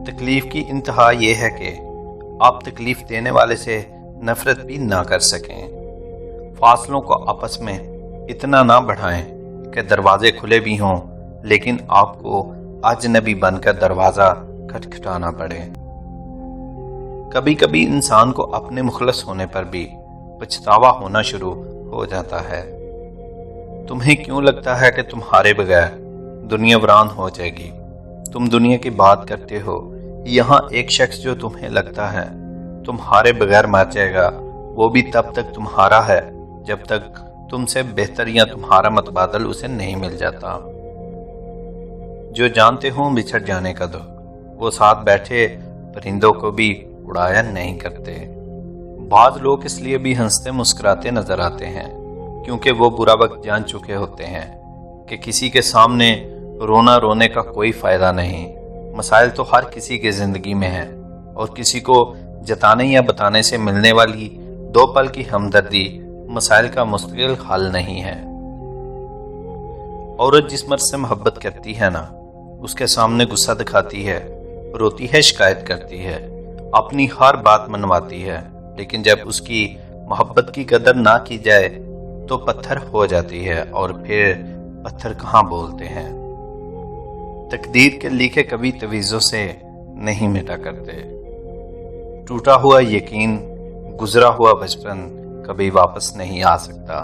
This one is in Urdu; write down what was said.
تکلیف کی انتہا یہ ہے کہ آپ تکلیف دینے والے سے نفرت بھی نہ کر سکیں۔ فاصلوں کو آپس میں اتنا نہ بڑھائیں کہ دروازے کھلے بھی ہوں لیکن آپ کو اجنبی بن کر دروازہ کھٹکھٹانا پڑے۔ کبھی کبھی انسان کو اپنے مخلص ہونے پر بھی پچھتاوا ہونا شروع ہو جاتا ہے۔ تمہیں کیوں لگتا ہے کہ تمہارے بغیر دنیا ویران ہو جائے گی؟ تم دنیا کی بات کرتے ہو، یہاں ایک شخص جو تمہیں لگتا ہے تمہارے بغیر مر جائے گا، وہ بھی تب تک تمہارا ہے جب تک تم سے بہتر یا تمہارا متبادل اسے نہیں مل جاتا۔ جو جانتے ہوں بچھڑ جانے کا دکھ، وہ ساتھ بیٹھے پرندوں کو بھی اڑایا نہیں کرتے۔ بعض لوگ اس لیے بھی ہنستے مسکراتے نظر آتے ہیں کیونکہ وہ برا وقت جان چکے ہوتے ہیں کہ کسی کے سامنے رونے کا کوئی فائدہ نہیں۔ مسائل تو ہر کسی کے زندگی میں ہیں اور کسی کو جتانے یا بتانے سے ملنے والی 2 پل کی ہمدردی مسائل کا مستقل حل نہیں ہے۔ عورت جس مرد سے محبت کرتی ہے نا، اس کے سامنے غصہ دکھاتی ہے، روتی ہے، شکایت کرتی ہے، اپنی ہر بات منواتی ہے، لیکن جب اس کی محبت کی قدر نہ کی جائے تو پتھر ہو جاتی ہے، اور پھر پتھر کہاں بولتے ہیں۔ تقدیر کے لکھے کبھی تویزوں سے نہیں مٹا کرتے۔ ٹوٹا ہوا یقین، گزرا ہوا بچپن کبھی واپس نہیں آ سکتا۔